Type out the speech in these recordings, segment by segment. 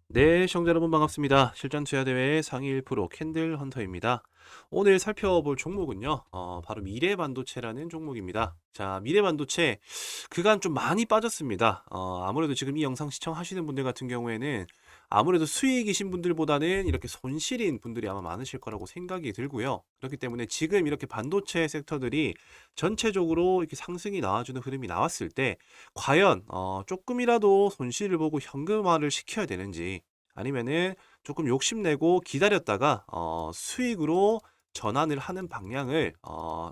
네, 시청자 여러분 반갑습니다. 실전 투자 대회 상위 1% 캔들 헌터입니다. 오늘 살펴볼 종목은요, 바로 미래 반도체라는 종목입니다. 자, 미래 반도체 그간 좀 많이 빠졌습니다. 아무래도 지금 이 영상 시청하시는 분들 같은 경우에는 아무래도 수익이신 분들보다는 이렇게 손실인 분들이 아마 많으실 거라고 생각이 들고요. 그렇기 때문에 지금 이렇게 반도체 섹터들이 전체적으로 이렇게 상승이 나와주는 흐름이 나왔을 때 과연 조금이라도 손실을 보고 현금화를 시켜야 되는지 아니면은 조금 욕심내고 기다렸다가 수익으로 전환을 하는 방향을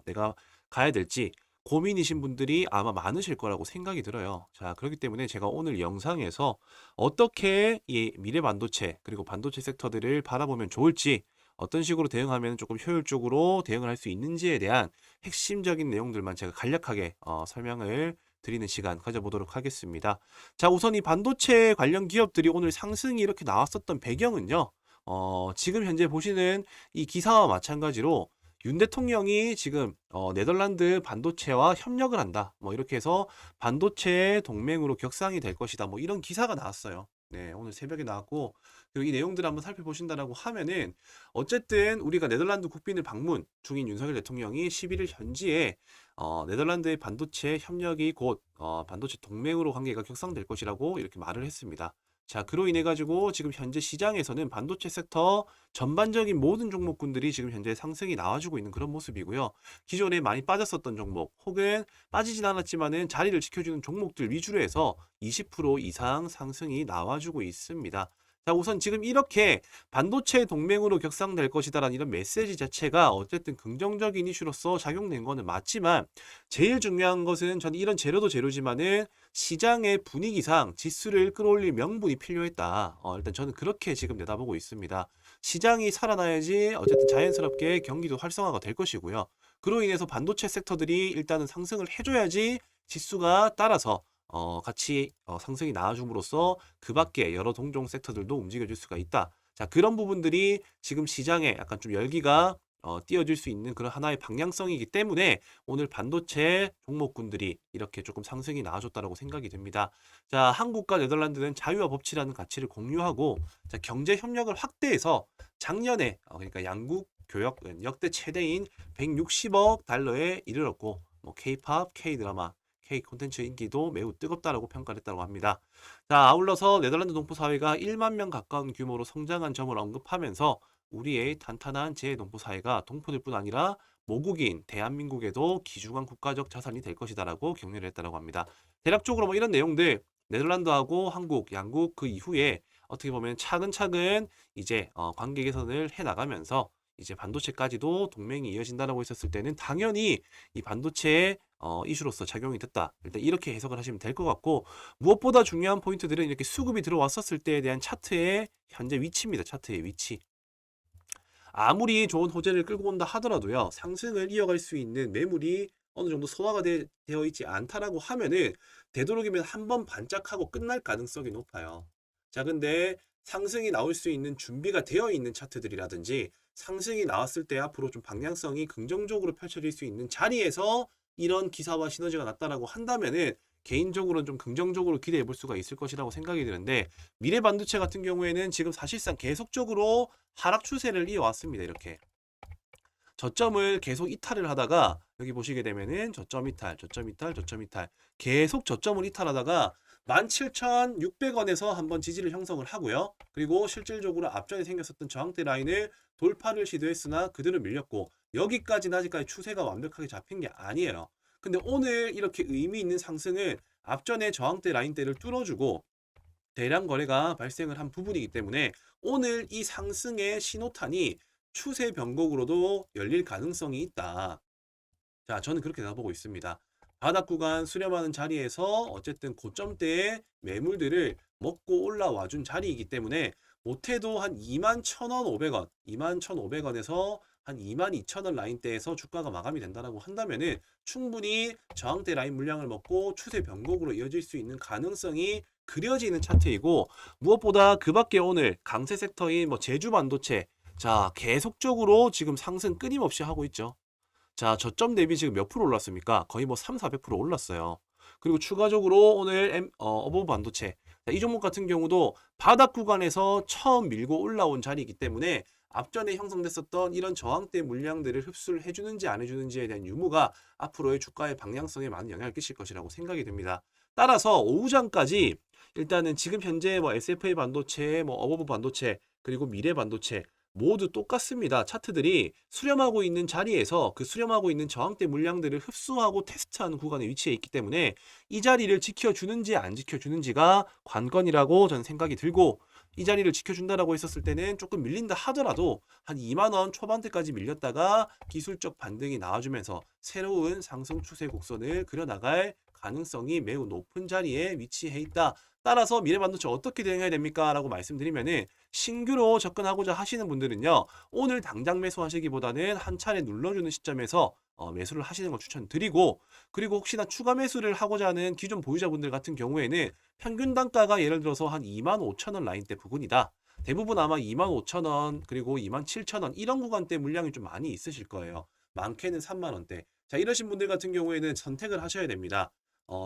내가 가야 될지 고민이신 분들이 아마 많으실 거라고 생각이 들어요. 자, 그렇기 때문에 제가 오늘 영상에서 어떻게 이 미래 반도체 그리고 반도체 섹터들을 바라보면 좋을지 어떤 식으로 대응하면 조금 효율적으로 대응을 할 수 있는지에 대한 핵심적인 내용들만 제가 간략하게 설명을 드리는 시간 가져보도록 하겠습니다. 자, 우선 이 반도체 관련 기업들이 오늘 상승이 이렇게 나왔었던 배경은요. 지금 현재 보시는 이 기사와 마찬가지로 윤 대통령이 지금 네덜란드 반도체와 협력을 한다. 뭐 이렇게 해서 반도체 동맹으로 격상이 될 것이다. 뭐 이런 기사가 나왔어요. 네, 오늘 새벽에 나왔고 그리고 이 내용들을 한번 살펴보신다라고 하면은 어쨌든 우리가 네덜란드 국빈을 방문 중인 윤석열 대통령이 11일 현지에 네덜란드의 반도체 협력이 곧 반도체 동맹으로 관계가 격상될 것이라고 이렇게 말을 했습니다. 자, 그로 인해 가지고 지금 현재 시장에서는 반도체 섹터 전반적인 모든 종목군들이 지금 현재 상승이 나와주고 있는 그런 모습이고요. 기존에 많이 빠졌었던 종목 혹은 빠지진 않았지만은 자리를 지켜주는 종목들 위주로 해서 20% 이상 상승이 나와주고 있습니다. 자, 우선 지금 이렇게 반도체 동맹으로 격상될 것이다라는 이런 메시지 자체가 어쨌든 긍정적인 이슈로서 작용된 거는 맞지만 제일 중요한 것은 저는 이런 재료도 재료지만은 시장의 분위기상 지수를 끌어올릴 명분이 필요했다. 일단 저는 그렇게 지금 내다보고 있습니다. 시장이 살아나야지 어쨌든 자연스럽게 경기도 활성화가 될 것이고요. 그로 인해서 반도체 섹터들이 일단은 상승을 해줘야지 지수가 따라서 같이 상승이 나와줌으로써 그 밖에 여러 동종 섹터들도 움직여줄 수가 있다. 자, 그런 부분들이 지금 시장에 약간 좀 열기가 띄워질 수 있는 그런 하나의 방향성이기 때문에 오늘 반도체 종목군들이 이렇게 조금 상승이 나와줬다라고 생각이 됩니다. 자, 한국과 네덜란드는 자유와 법치라는 가치를 공유하고 자, 경제 협력을 확대해서 작년에 그러니까 양국 교역 역대 최대인 160억 달러에 이르렀고 뭐 K-팝, K-드라마, K 콘텐츠 인기도 매우 뜨겁다라고 평가를 했다고 합니다. 자, 아울러서 네덜란드 동포 사회가 1만 명 가까운 규모로 성장한 점을 언급하면서 우리의 탄탄한 재외동포 사회가 동포들뿐 아니라 모국인 대한민국에도 귀중한 국가적 자산이 될 것이다라고 격려를 했다고 합니다. 대략적으로 뭐 이런 내용들 네덜란드하고 한국, 양국 그 이후에 어떻게 보면 차근차근 이제 관계 개선을 해 나가면서 이제 반도체까지도 동맹이 이어진다라고 했었을 때는 당연히 이 반도체의 이슈로서 작용이 됐다. 일단 이렇게 해석을 하시면 될 것 같고 무엇보다 중요한 포인트들은 이렇게 수급이 들어왔었을 때에 대한 차트의 현재 위치입니다. 차트의 위치. 아무리 좋은 호재를 끌고 온다 하더라도요. 상승을 이어갈 수 있는 매물이 어느 정도 소화가 되어 있지 않다라고 하면은 되도록이면 한 번 반짝하고 끝날 가능성이 높아요. 자, 근데 상승이 나올 수 있는 준비가 되어 있는 차트들이라든지 상승이 나왔을 때 앞으로 좀 방향성이 긍정적으로 펼쳐질 수 있는 자리에서 이런 기사와 시너지가 났다라고 한다면은 개인적으로는 좀 긍정적으로 기대해 볼 수가 있을 것이라고 생각이 드는데 미래 반도체 같은 경우에는 지금 사실상 계속적으로 하락 추세를 이어왔습니다. 이렇게 저점을 계속 이탈을 하다가 여기 보시게 되면은 저점 이탈, 저점 이탈, 저점 이탈 계속 저점을 이탈하다가 17,600원에서 한번 지지를 형성을 하고요. 그리고 실질적으로 앞전에 생겼었던 저항대 라인을 돌파를 시도했으나 그대로 밀렸고 여기까지는 아직까지 추세가 완벽하게 잡힌 게 아니에요. 근데 오늘 이렇게 의미 있는 상승은 앞전에 저항대 라인대를 뚫어주고 대량 거래가 발생을 한 부분이기 때문에 오늘 이 상승의 신호탄이 추세 변곡으로도 열릴 가능성이 있다. 자, 저는 그렇게 나보고 있습니다. 바닥 구간 수렴하는 자리에서 어쨌든 고점대의 매물들을 먹고 올라와 준 자리이기 때문에 못해도 한 21,500원, 21,500원에서 한 22,000원 라인대에서 주가가 마감이 된다고 한다면은 충분히 저항대 라인 물량을 먹고 추세 변곡으로 이어질 수 있는 가능성이 그려지는 차트이고 무엇보다 그 밖에 오늘 강세 섹터인 뭐 제주 반도체 자 계속적으로 지금 상승 끊임없이 하고 있죠. 자, 저점 대비 지금 몇 프로 올랐습니까? 거의 뭐 3, 400% 올랐어요. 그리고 추가적으로 오늘 어버브 반도체 자, 이 종목 같은 경우도 바닥 구간에서 처음 밀고 올라온 자리이기 때문에 앞전에 형성됐었던 이런 저항대 물량들을 흡수를 해주는지 안 해주는지에 대한 유무가 앞으로의 주가의 방향성에 많은 영향을 끼칠 것이라고 생각이 됩니다. 따라서 오후장까지 일단은 지금 현재 뭐 SFA 반도체, 뭐 어버브 반도체, 그리고 미래 반도체 모두 똑같습니다. 차트들이 수렴하고 있는 자리에서 그 수렴하고 있는 저항대 물량들을 흡수하고 테스트하는 구간에 위치해 있기 때문에 이 자리를 지켜주는지 안 지켜주는지가 관건이라고 저는 생각이 들고, 이 자리를 지켜준다라고 했었을 때는 조금 밀린다 하더라도 한 2만 원 초반대까지 밀렸다가 기술적 반등이 나와주면서 새로운 상승 추세 곡선을 그려나갈 가능성이 매우 높은 자리에 위치해 있다. 따라서 미래반도체 어떻게 대응해야 됩니까? 라고 말씀드리면은 신규로 접근하고자 하시는 분들은요, 오늘 당장 매수하시기보다는 한 차례 눌러주는 시점에서 매수를 하시는 걸 추천드리고, 그리고 혹시나 추가 매수를 하고자 하는 기존 보유자분들 같은 경우에는 평균 단가가 예를 들어서 한 25,000원 라인대 부근이다. 대부분 아마 25,000원 그리고 27,000원 이런 구간대 물량이 좀 많이 있으실 거예요. 많게는 3만원대. 자, 이러신 분들 같은 경우에는 선택을 하셔야 됩니다.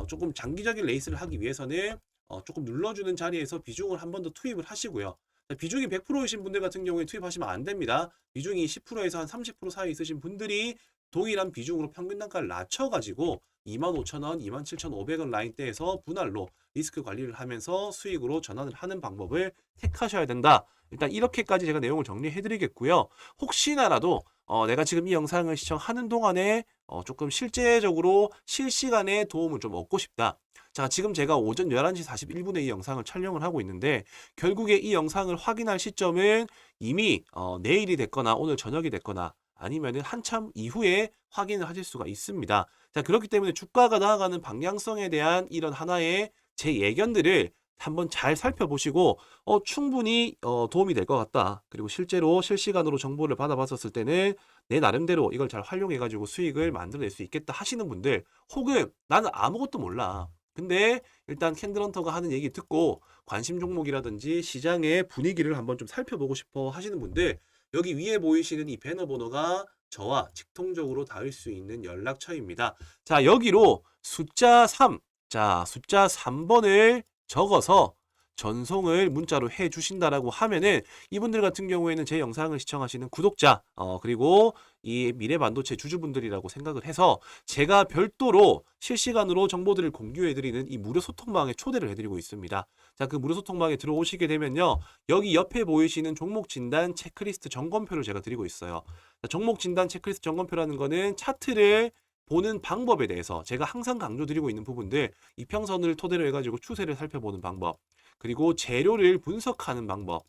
조금 장기적인 레이스를 하기 위해서는 조금 눌러주는 자리에서 비중을 한 번 더 투입을 하시고요. 비중이 100%이신 분들 같은 경우에 투입하시면 안 됩니다. 비중이 10%에서 한 30% 사이 있으신 분들이 동일한 비중으로 평균 단가를 낮춰가지고 25,000원, 27,500원 라인대에서 분할로 리스크 관리를 하면서 수익으로 전환을 하는 방법을 택하셔야 된다. 일단 이렇게까지 제가 내용을 정리해드리겠고요. 혹시나라도 내가 지금 이 영상을 시청하는 동안에 조금 실제적으로 실시간에 도움을 좀 얻고 싶다. 자, 지금 제가 오전 11시 41분에 이 영상을 촬영을 하고 있는데, 결국에 이 영상을 확인할 시점은 이미 내일이 됐거나 오늘 저녁이 됐거나 아니면은 한참 이후에 확인을 하실 수가 있습니다. 자, 그렇기 때문에 주가가 나아가는 방향성에 대한 이런 하나의 제 예견들을 한번 잘 살펴보시고 충분히 도움이 될 것 같다. 그리고 실제로 실시간으로 정보를 받아봤었을 때는 내 나름대로 이걸 잘 활용해가지고 수익을 만들어낼 수 있겠다 하시는 분들, 혹은 나는 아무것도 몰라. 근데 일단 캔들헌터가 하는 얘기 듣고 관심 종목이라든지 시장의 분위기를 한번 좀 살펴보고 싶어 하시는 분들, 여기 위에 보이시는 이 배너 번호가 저와 직통적으로 닿을 수 있는 연락처입니다. 자, 여기로 숫자 3, 자, 숫자 3번을 적어서 전송을 문자로 해 주신다라고 하면은 이분들 같은 경우에는 제 영상을 시청하시는 구독자, 그리고 이 미래반도체 주주분들이라고 생각을 해서 제가 별도로 실시간으로 정보들을 공유해 드리는 이 무료 소통방에 초대를 해 드리고 있습니다. 자, 그 무료 소통방에 들어오시게 되면요, 여기 옆에 보이시는 종목 진단 체크리스트 점검표를 제가 드리고 있어요. 자, 종목 진단 체크리스트 점검표라는 거는 차트를 보는 방법에 대해서 제가 항상 강조드리고 있는 부분들, 이평선을 토대로 해가지고 추세를 살펴보는 방법, 그리고 재료를 분석하는 방법,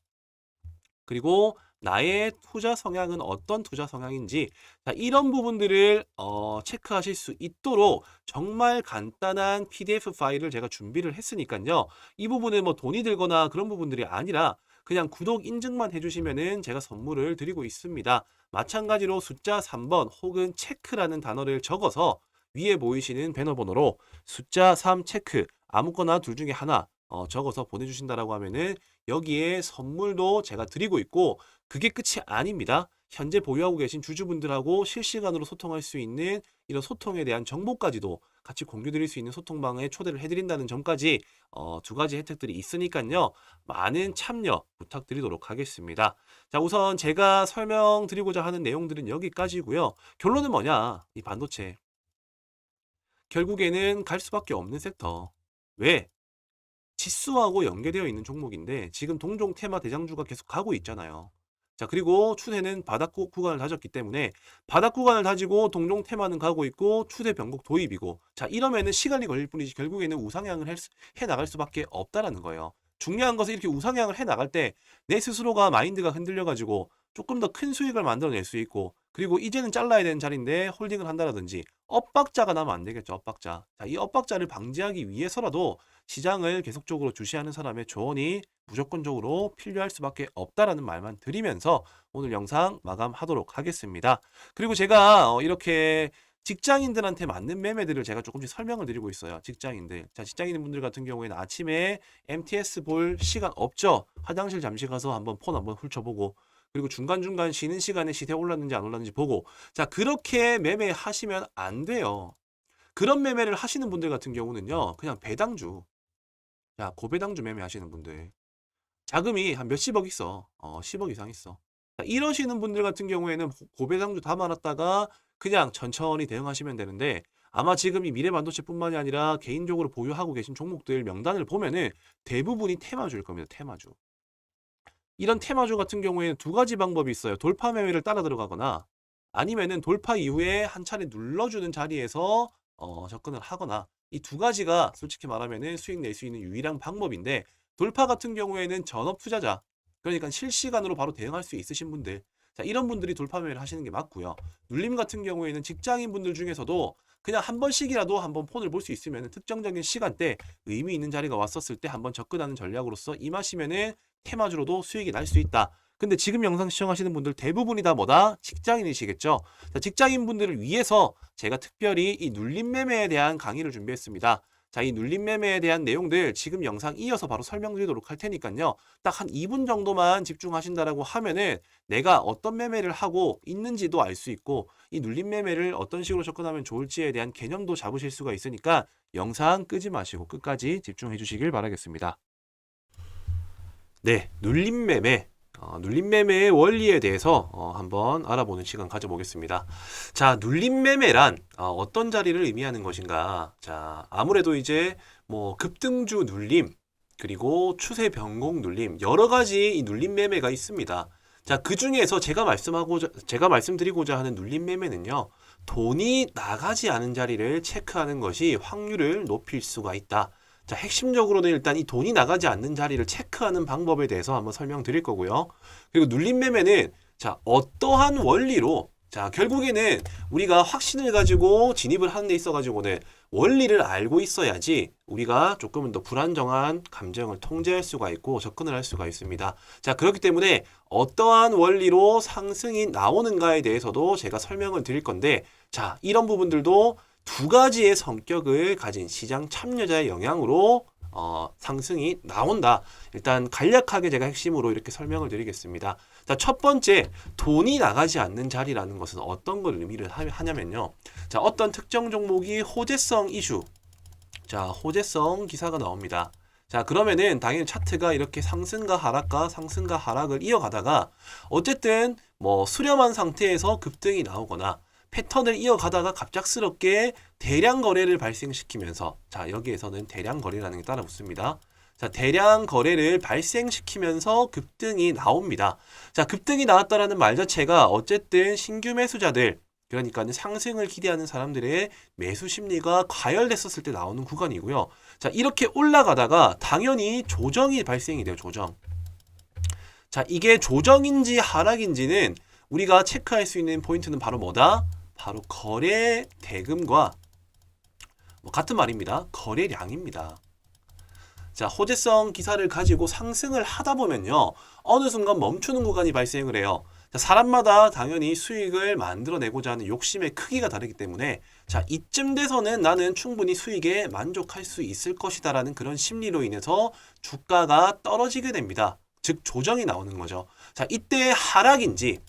그리고 나의 투자 성향은 어떤 투자 성향인지, 자, 이런 부분들을 체크하실 수 있도록 정말 간단한 PDF 파일을 제가 준비를 했으니까요. 이 부분은 뭐 돈이 들거나 그런 부분들이 아니라 그냥 구독 인증만 해주시면은 제가 선물을 드리고 있습니다. 마찬가지로 숫자 3번 혹은 체크라는 단어를 적어서 위에 보이시는 배너 번호로 숫자 3 체크 아무거나 둘 중에 하나 적어서 보내주신다라고 하면은 여기에 선물도 제가 드리고 있고, 그게 끝이 아닙니다. 현재 보유하고 계신 주주분들하고 실시간으로 소통할 수 있는 이런 소통에 대한 정보까지도 같이 공유 드릴 수 있는 소통방에 초대를 해드린다는 점까지 두 가지 혜택들이 있으니까요. 많은 참여 부탁드리도록 하겠습니다. 자, 우선 제가 설명드리고자 하는 내용들은 여기까지고요. 결론은 뭐냐? 이 반도체. 결국에는 갈 수밖에 없는 섹터. 왜? 지수하고 연계되어 있는 종목인데 지금 동종 테마 대장주가 계속 가고 있잖아요. 자, 그리고 추세는 바닥 구간을 다졌기 때문에 바닥 구간을 다지고 동종 테마는 가고 있고 추세 변곡 도입이고, 자, 이러면은 시간이 걸릴 뿐이지 결국에는 우상향을 해 나갈 수밖에 없다라는 거예요. 중요한 것은 이렇게 우상향을 해 나갈 때 내 스스로가 마인드가 흔들려 가지고 조금 더 큰 수익을 만들어낼 수 있고, 그리고 이제는 잘라야 되는 자리인데 홀딩을 한다라든지 엇박자가 나면 안 되겠죠. 엇박자. 자, 이 엇박자를 방지하기 위해서라도 시장을 계속적으로 주시하는 사람의 조언이 무조건적으로 필요할 수밖에 없다라는 말만 드리면서 오늘 영상 마감하도록 하겠습니다. 그리고 제가 이렇게 직장인들한테 맞는 매매들을 제가 조금씩 설명을 드리고 있어요. 직장인들. 자, 직장인분들 같은 경우에는 아침에 MTS 볼 시간 없죠. 화장실 잠시 가서 한번 폰 한번 훑어보고, 그리고 중간중간 쉬는 시간에 시세 올랐는지 안 올랐는지 보고, 자, 그렇게 매매하시면 안 돼요. 그런 매매를 하시는 분들 같은 경우는요, 그냥 배당주. 자, 고배당주 매매하시는 분들. 자금이 한 몇십억 있어. 10억 이상 있어. 자, 이러시는 분들 같은 경우에는 고배당주 담아놨다가 그냥 천천히 대응하시면 되는데 아마 지금 이 미래반도체뿐만이 아니라 개인적으로 보유하고 계신 종목들 명단을 보면은 대부분이 테마주일 겁니다. 테마주. 이런 테마주 같은 경우에는 두 가지 방법이 있어요. 돌파 매매를 따라 들어가거나 아니면은 돌파 이후에 한 차례 눌러주는 자리에서 접근을 하거나 이 두 가지가 솔직히 말하면은 수익 낼 수 있는 유일한 방법인데 돌파 같은 경우에는 전업 투자자 그러니까 실시간으로 바로 대응할 수 있으신 분들 자 이런 분들이 돌파 매매를 하시는 게 맞고요. 눌림 같은 경우에는 직장인 분들 중에서도 그냥 한 번씩이라도 한번 폰을 볼 수 있으면 특정적인 시간대 의미 있는 자리가 왔었을 때 한번 접근하는 전략으로서 임하시면은 테마주로도 수익이 날 수 있다. 근데 지금 영상 시청하시는 분들 대부분이 다 뭐다? 직장인이시겠죠? 자, 직장인 분들을 위해서 제가 특별히 이 눌림 매매에 대한 강의를 준비했습니다. 자, 이 눌림 매매에 대한 내용들 지금 영상 이어서 바로 설명드리도록 할 테니까요. 딱 한 2분 정도만 집중하신다라고 하면은 내가 어떤 매매를 하고 있는지도 알 수 있고 이 눌림 매매를 어떤 식으로 접근하면 좋을지에 대한 개념도 잡으실 수가 있으니까 영상 끄지 마시고 끝까지 집중해 주시길 바라겠습니다. 네, 눌림 매매. 눌림 매매의 원리에 대해서 한번 알아보는 시간 가져보겠습니다. 자, 눌림 매매란 어떤 자리를 의미하는 것인가? 자, 아무래도 이제 뭐 급등주 눌림, 그리고 추세 변곡 눌림, 여러 가지 이 눌림 매매가 있습니다. 자, 그 중에서 제가 말씀드리고자 하는 눌림 매매는요, 돈이 나가지 않은 자리를 체크하는 것이 확률을 높일 수가 있다. 자, 핵심적으로는 일단 이 돈이 나가지 않는 자리를 체크하는 방법에 대해서 한번 설명드릴 거고요. 그리고 눌림 매매는 자, 어떠한 원리로 자, 결국에는 우리가 확신을 가지고 진입을 하는 데 있어 가지고는 원리를 알고 있어야지 우리가 조금은 더 불안정한 감정을 통제할 수가 있고 접근을 할 수가 있습니다. 자, 그렇기 때문에 어떠한 원리로 상승이 나오는가에 대해서도 제가 설명을 드릴 건데 자, 이런 부분들도 두 가지의 성격을 가진 시장 참여자의 영향으로 상승이 나온다. 일단 간략하게 제가 핵심으로 이렇게 설명을 드리겠습니다. 자, 첫 번째, 돈이 나가지 않는 자리라는 것은 어떤 걸 의미를 하냐면요. 자, 어떤 특정 종목이 호재성 이슈, 자, 호재성 기사가 나옵니다. 자, 그러면은 당연히 차트가 이렇게 상승과 하락을 이어가다가 어쨌든 뭐 수렴한 상태에서 급등이 나오거나 패턴을 이어가다가 갑작스럽게 대량 거래를 발생시키면서 자, 여기에서는 대량 거래라는 게 따라 붙습니다. 자, 대량 거래를 발생시키면서 급등이 나옵니다. 자, 급등이 나왔다라는 말 자체가 어쨌든 신규 매수자들 그러니까 상승을 기대하는 사람들의 매수 심리가 과열됐었을 때 나오는 구간이고요. 자, 이렇게 올라가다가 당연히 조정이 발생이 돼요. 조정. 자, 이게 조정인지 하락인지는 우리가 체크할 수 있는 포인트는 바로 뭐다? 바로 거래 대금과 같은 말입니다. 거래량입니다. 자, 호재성 기사를 가지고 상승을 하다 보면요. 어느 순간 멈추는 구간이 발생을 해요. 자, 사람마다 당연히 수익을 만들어내고자 하는 욕심의 크기가 다르기 때문에 자, 이쯤 돼서는 나는 충분히 수익에 만족할 수 있을 것이다 라는 그런 심리로 인해서 주가가 떨어지게 됩니다. 즉 조정이 나오는 거죠. 자, 이때 하락인지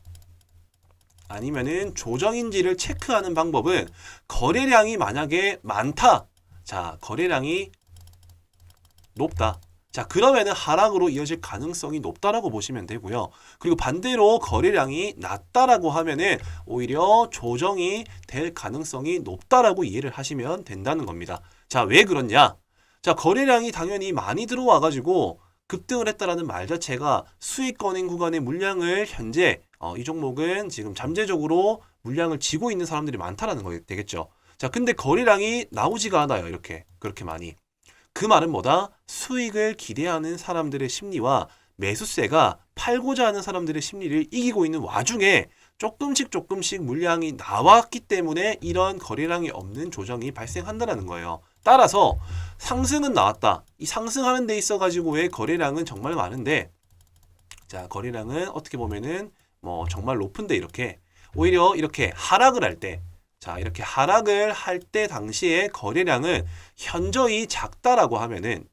아니면은 조정인지를 체크하는 방법은 거래량이 만약에 많다. 자, 거래량이 높다. 자, 그러면은 하락으로 이어질 가능성이 높다라고 보시면 되고요. 그리고 반대로 거래량이 낮다라고 하면은 오히려 조정이 될 가능성이 높다라고 이해를 하시면 된다는 겁니다. 자, 왜 그렇냐? 자, 거래량이 당연히 많이 들어와 가지고 급등을 했다라는 말 자체가 수익권인 구간의 물량을 현재 이 종목은 지금 잠재적으로 물량을 쥐고 있는 사람들이 많다라는 거 되겠죠. 자, 근데 거래량이 나오지가 않아요. 그렇게 많이. 그 말은 뭐다? 수익을 기대하는 사람들의 심리와 매수세가 팔고자 하는 사람들의 심리를 이기고 있는 와중에 조금씩 물량이 나왔기 때문에 이런 거래량이 없는 조정이 발생한다는 거예요. 따라서 상승은 나왔다. 이 상승하는 데 있어 가지고의 거래량은 정말 많은데 자, 거래량은 어떻게 보면은 뭐 정말 높은데 이렇게 오히려 이렇게 하락을 할 때 자, 이렇게 하락을 할 때 당시에 거래량은 현저히 작다라고 하면은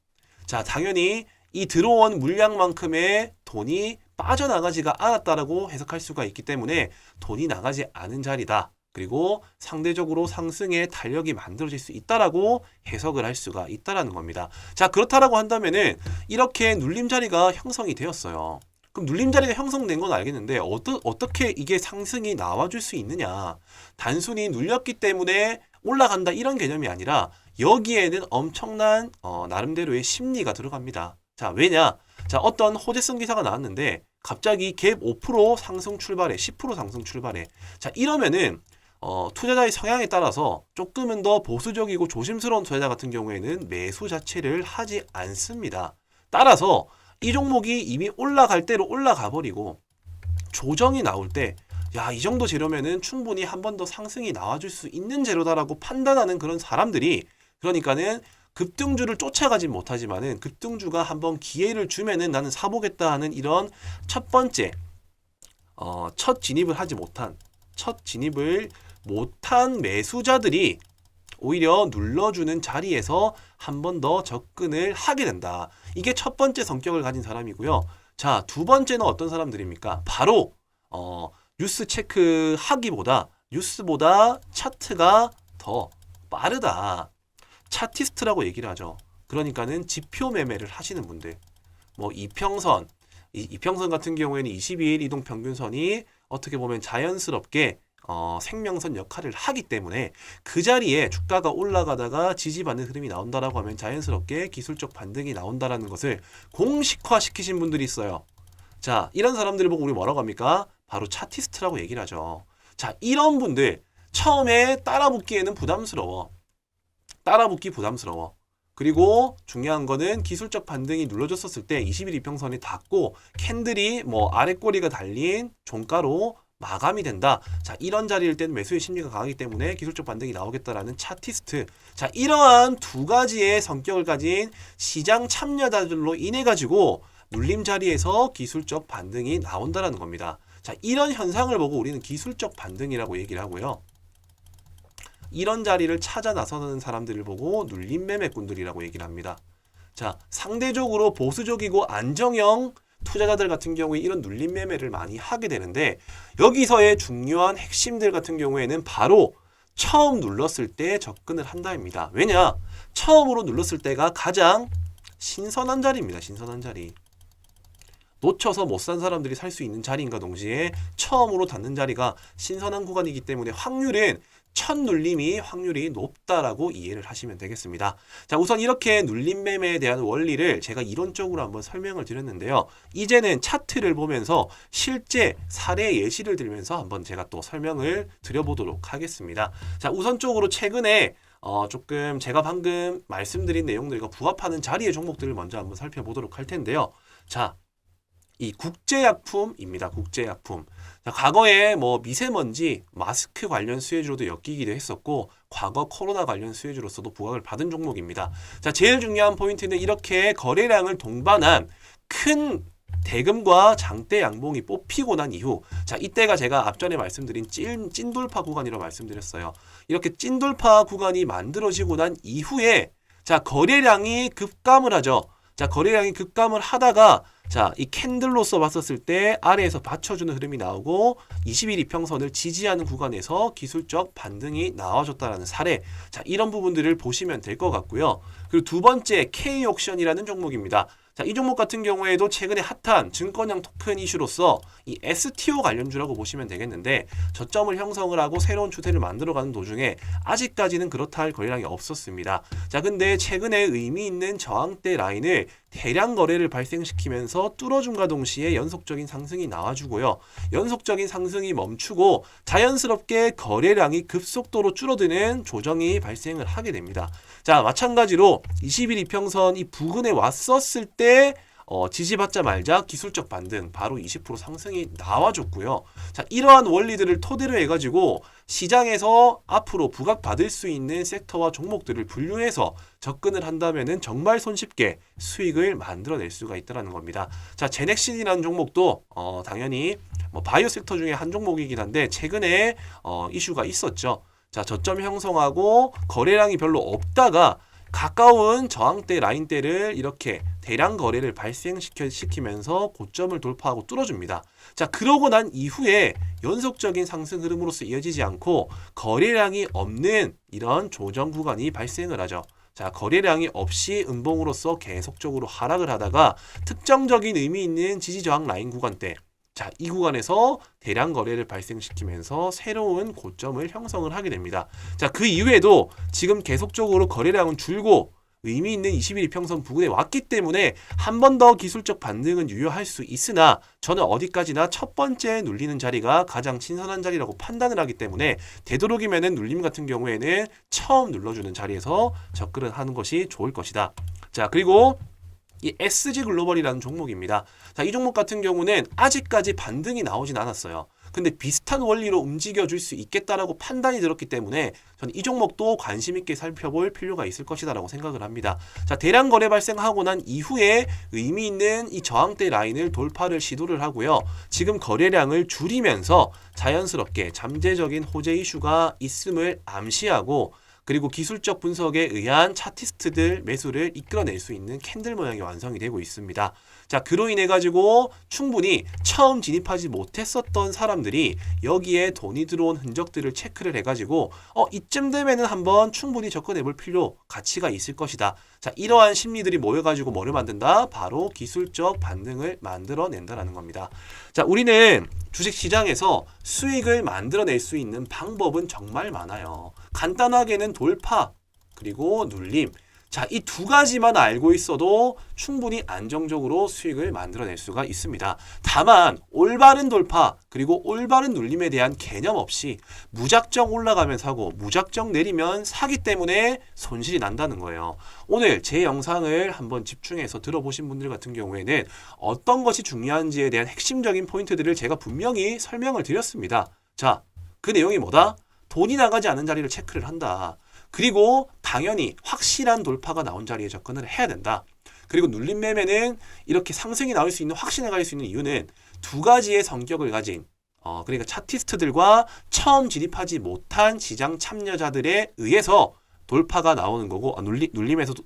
자, 당연히 이 들어온 물량만큼의 돈이 빠져나가지가 않았다라고 해석할 수가 있기 때문에 돈이 나가지 않은 자리다. 그리고 상대적으로 상승의 탄력이 만들어질 수 있다라고 해석을 할 수가 있다라는 겁니다. 자, 그렇다라고 한다면은 이렇게 눌림 자리가 형성이 되었어요. 그럼 눌림 자리가 형성된 건 알겠는데 어떻게 이게 상승이 나와줄 수 있느냐? 단순히 눌렸기 때문에 올라간다 이런 개념이 아니라 여기에는 엄청난 나름대로의 심리가 들어갑니다. 자, 왜냐? 자, 어떤 호재성 기사가 나왔는데 갑자기 갭 5% 상승 출발해, 10% 상승 출발해. 자, 이러면은 투자자의 성향에 따라서 조금은 더 보수적이고 조심스러운 투자자 같은 경우에는 매수 자체를 하지 않습니다. 따라서 이 종목이 이미 올라갈 대로 올라가 버리고 조정이 나올 때 야, 이 정도 재료면은 충분히 한 번 더 상승이 나와줄 수 있는 재료다라고 판단하는 그런 사람들이, 그러니까는 급등주를 쫓아가진 못하지만은 급등주가 한번 기회를 주면은 나는 사보겠다 하는 이런 첫 번째 첫 진입을 못한 매수자들이 오히려 눌러주는 자리에서 한 번 더 접근을 하게 된다. 이게 첫 번째 성격을 가진 사람이고요. 자, 두 번째는 어떤 사람들입니까? 바로 뉴스 체크하기보다 뉴스보다 차트가 더 빠르다. 차티스트라고 얘기를 하죠. 그러니까는 지표 매매를 하시는 분들. 뭐 이평선 같은 경우에는 22일 이동 평균선이 어떻게 보면 자연스럽게 생명선 역할을 하기 때문에 그 자리에 주가가 올라가다가 지지받는 흐름이 나온다라고 하면 자연스럽게 기술적 반등이 나온다라는 것을 공식화시키신 분들이 있어요. 자, 이런 사람들을 보고 우리 뭐라고 합니까? 바로 차티스트라고 얘기를 하죠. 자, 이런 분들 처음에 따라붙기에는 부담스러워. 그리고 중요한 거는 기술적 반등이 눌러줬었을 때 20일 이평선이 닿고 캔들이 뭐 아랫꼬리가 달린 종가로 마감이 된다. 자, 이런 자리일 때는 매수의 심리가 강하기 때문에 기술적 반등이 나오겠다라는 차티스트. 자, 이러한 두 가지의 성격을 가진 시장 참여자들로 인해 가지고 눌림 자리에서 기술적 반등이 나온다라는 겁니다. 자, 이런 현상을 보고 우리는 기술적 반등이라고 얘기를 하고요. 이런 자리를 찾아 나서는 사람들을 보고 눌림 매매꾼들이라고 얘기를 합니다. 자, 상대적으로 보수적이고 안정형 투자자들 같은 경우에 이런 눌림 매매를 많이 하게 되는데 여기서의 중요한 핵심들 같은 경우에는 바로 처음 눌렀을 때 접근을 한다입니다. 왜냐? 처음으로 눌렀을 때가 가장 신선한 자리입니다. 신선한 자리. 놓쳐서 못 산 사람들이 살 수 있는 자리인가 동시에 처음으로 닿는 자리가 신선한 구간이기 때문에 첫 눌림이 확률이 높다라고 이해를 하시면 되겠습니다. 자, 우선 이렇게 눌림 매매에 대한 원리를 제가 이론적으로 한번 설명을 드렸는데요. 이제는 차트를 보면서 실제 사례 예시를 들면서 한번 제가 또 설명을 드려보도록 하겠습니다. 자, 우선적으로 최근에 조금 제가 방금 말씀드린 내용들과 부합하는 자리의 종목들을 먼저 한번 살펴보도록 할 텐데요. 자, 이 국제약품입니다. 국제약품. 자, 과거에 뭐 미세먼지, 마스크 관련 수혜주로도 엮이기도 했었고 과거 코로나 관련 수혜주로서도 부각을 받은 종목입니다. 자, 제일 중요한 포인트는 이렇게 거래량을 동반한 큰 대금과 장대 양봉이 뽑히고 난 이후, 자, 이때가 제가 앞전에 말씀드린 찐돌파 구간이라고 말씀드렸어요. 이렇게 찐돌파 구간이 만들어지고 난 이후에 자, 거래량이 급감을 하죠. 자, 거래량이 급감을 하다가 자, 이 캔들로서 봤었을 때 아래에서 받쳐주는 흐름이 나오고 20일 이평선을 지지하는 구간에서 기술적 반등이 나와줬다라는 사례. 자, 이런 부분들을 보시면 될 것 같고요. 그리고 두 번째 K옥션이라는 종목입니다. 자, 이 종목 같은 경우에도 최근에 핫한 증권형 토큰 이슈로서 이 STO 관련주라고 보시면 되겠는데 저점을 형성을 하고 새로운 추세를 만들어가는 도중에 아직까지는 그렇다 할 거래량이 없었습니다. 자, 근데 최근에 의미 있는 저항대 라인을 대량 거래를 발생시키면서 뚫어줌과 동시에 연속적인 상승이 나와주고요. 연속적인 상승이 멈추고 자연스럽게 거래량이 급속도로 줄어드는 조정이 발생을 하게 됩니다. 자, 마찬가지로 20일 이평선 이 부근에 왔었을 때 지지받자마자 기술적 반등 바로 20% 상승이 나와줬고요. 자, 이러한 원리들을 토대로 해가지고 시장에서 앞으로 부각받을 수 있는 섹터와 종목들을 분류해서 접근을 한다면은 정말 손쉽게 수익을 만들어낼 수가 있다는 겁니다. 자, 제넥신이라는 종목도 당연히 뭐 바이오 섹터 중에 한 종목이긴 한데 최근에 이슈가 있었죠. 자, 저점 형성하고 거래량이 별로 없다가 가까운 저항대 라인대를 이렇게 대량 거래를 발생시키면서 고점을 돌파하고 뚫어줍니다. 자, 그러고 난 이후에 연속적인 상승 흐름으로서 이어지지 않고 거래량이 없는 이런 조정 구간이 발생을 하죠. 자, 거래량이 없이 음봉으로서 계속적으로 하락을 하다가 특정적인 의미 있는 지지 저항 라인 구간대, 자, 이 구간에서 대량 거래를 발생시키면서 새로운 고점을 형성을 하게 됩니다. 자, 그 이후에도 지금 계속적으로 거래량은 줄고 의미 있는 21 이평선 부근에 왔기 때문에 한 번 더 기술적 반등은 유효할 수 있으나 저는 어디까지나 첫 번째 눌리는 자리가 가장 신선한 자리라고 판단을 하기 때문에 되도록이면은 눌림 같은 경우에는 처음 눌러주는 자리에서 접근을 하는 것이 좋을 것이다. 자, 그리고 이 SG 글로벌이라는 종목입니다. 자, 이 종목 같은 경우는 아직까지 반등이 나오진 않았어요. 근데 비슷한 원리로 움직여줄 수 있겠다라고 판단이 들었기 때문에 저는 이 종목도 관심 있게 살펴볼 필요가 있을 것이다라고 생각을 합니다. 자, 대량 거래 발생하고 난 이후에 의미 있는 이 저항대 라인을 돌파를 시도를 하고요. 지금 거래량을 줄이면서 자연스럽게 잠재적인 호재 이슈가 있음을 암시하고, 그리고 기술적 분석에 의한 차티스트들 매수를 이끌어낼 수 있는 캔들 모양이 완성이 되고 있습니다. 자, 그로 인해 가지고 충분히 처음 진입하지 못했었던 사람들이 여기에 돈이 들어온 흔적들을 체크를 해가지고 이쯤 되면은 한번 충분히 접근해 볼 필요, 가치가 있을 것이다. 자, 이러한 심리들이 모여가지고 뭐를 만든다? 바로 기술적 반등을 만들어낸다라는 겁니다. 자, 우리는 주식시장에서 수익을 만들어낼 수 있는 방법은 정말 많아요. 간단하게는 돌파, 그리고 눌림. 자, 이 두 가지만 알고 있어도 충분히 안정적으로 수익을 만들어낼 수가 있습니다. 다만 올바른 돌파 그리고 올바른 눌림에 대한 개념 없이 무작정 올라가면 사고 무작정 내리면 사기 때문에 손실이 난다는 거예요. 오늘 제 영상을 한번 집중해서 들어보신 분들 같은 경우에는 어떤 것이 중요한지에 대한 핵심적인 포인트들을 제가 분명히 설명을 드렸습니다. 자, 그 내용이 뭐다? 돈이 나가지 않은 자리를 체크를 한다. 그리고 당연히 확실한 돌파가 나온 자리에 접근을 해야 된다. 그리고 눌림 매매는 이렇게 상승이 나올 수 있는, 확신에 갈 수 있는 이유는 두 가지의 성격을 가진 그러니까 차티스트들과 처음 진입하지 못한 시장 참여자들에 의해서 돌파가 나오는 거고,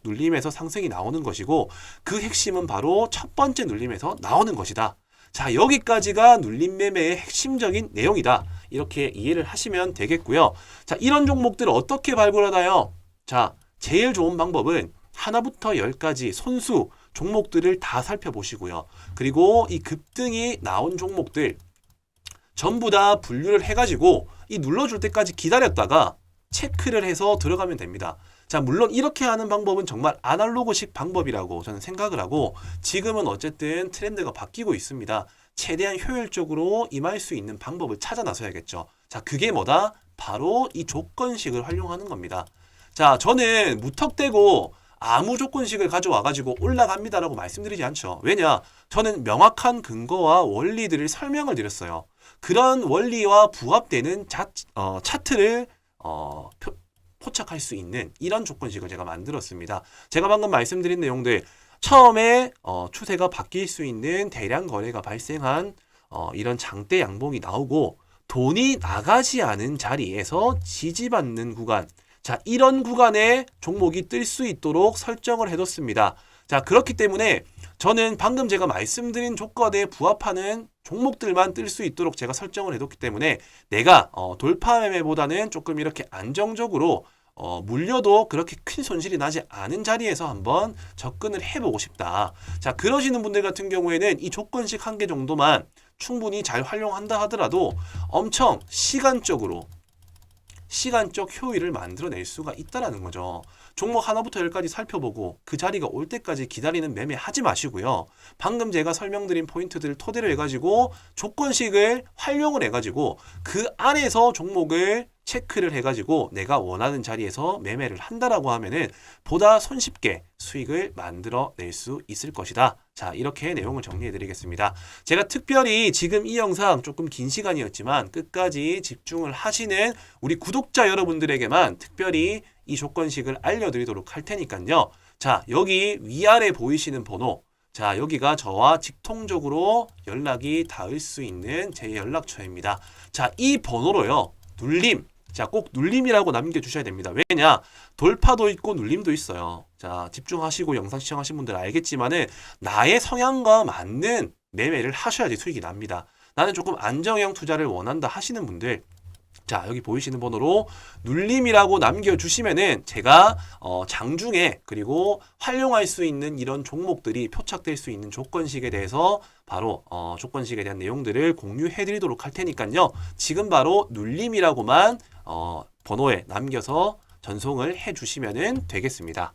눌림에서 상승이 나오는 것이고, 그 핵심은 바로 첫 번째 눌림에서 나오는 것이다. 자, 여기까지가 눌림 매매의 핵심적인 내용이다. 이렇게 이해를 하시면 되겠고요. 자, 이런 종목들을 어떻게 발굴하나요? 자, 제일 좋은 방법은 하나부터 10까지 손수 종목들을 다 살펴보시고요. 그리고 이 급등이 나온 종목들 전부 다 분류를 해가지고 이 눌러줄 때까지 기다렸다가 체크를 해서 들어가면 됩니다. 자, 물론 이렇게 하는 방법은 정말 아날로그식 방법이라고 저는 생각을 하고, 지금은 어쨌든 트렌드가 바뀌고 있습니다. 최대한 효율적으로 임할 수 있는 방법을 찾아 나서야겠죠. 자, 그게 뭐다? 바로 이 조건식을 활용하는 겁니다. 자, 저는 무턱대고 아무 조건식을 가져와가지고 올라갑니다라고 말씀드리지 않죠. 왜냐? 저는 명확한 근거와 원리들을 설명을 드렸어요. 그런 원리와 부합되는 차트를 포착할 수 있는 이런 조건식을 제가 만들었습니다. 제가 방금 말씀드린 내용들, 처음에 추세가 바뀔 수 있는 대량 거래가 발생한 이런 장대 양봉이 나오고 돈이 나가지 않은 자리에서 지지받는 구간, 자, 이런 구간에 종목이 뜰 수 있도록 설정을 해뒀습니다. 자, 그렇기 때문에 저는 방금 제가 말씀드린 조건에 부합하는 종목들만 뜰 수 있도록 제가 설정을 해뒀기 때문에 내가 돌파 매매보다는 조금 이렇게 안정적으로 물려도 그렇게 큰 손실이 나지 않은 자리에서 한번 접근을 해보고 싶다. 자, 그러시는 분들 같은 경우에는 이 조건식 한 개 정도만 충분히 잘 활용한다 하더라도 엄청 시간적 효율을 만들어낼 수가 있다라는 거죠. 종목 하나부터 10까지 살펴보고 그 자리가 올 때까지 기다리는 매매 하지 마시고요. 방금 제가 설명드린 포인트들을 토대로 해가지고 조건식을 활용을 해가지고 그 안에서 종목을 체크를 해가지고 내가 원하는 자리에서 매매를 한다라고 하면은 보다 손쉽게 수익을 만들어낼 수 있을 것이다. 자, 이렇게 내용을 정리해 드리겠습니다. 제가 특별히 지금 이 영상 조금 긴 시간이었지만 끝까지 집중을 하시는 우리 구독자 여러분들에게만 특별히 이 조건식을 알려드리도록 할 테니까요. 자, 여기 위아래 보이시는 번호, 자, 여기가 저와 직통적으로 연락이 닿을 수 있는 제 연락처입니다. 자, 이 번호로요, 눌림, 자, 꼭 눌림이라고 남겨주셔야 됩니다. 왜냐? 돌파도 있고 눌림도 있어요. 자, 집중하시고 영상 시청하신 분들 알겠지만은 나의 성향과 맞는 매매를 하셔야지 수익이 납니다. 나는 조금 안정형 투자를 원한다 하시는 분들, 자, 여기 보이시는 번호로 눌림이라고 남겨주시면은 제가 장중에 그리고 활용할 수 있는 이런 종목들이 표착될 수 있는 조건식에 대해서 바로 조건식에 대한 내용들을 공유해 드리도록 할 테니까요. 지금 바로 눌림이라고만 번호에 남겨서 전송을 해 주시면 되겠습니다.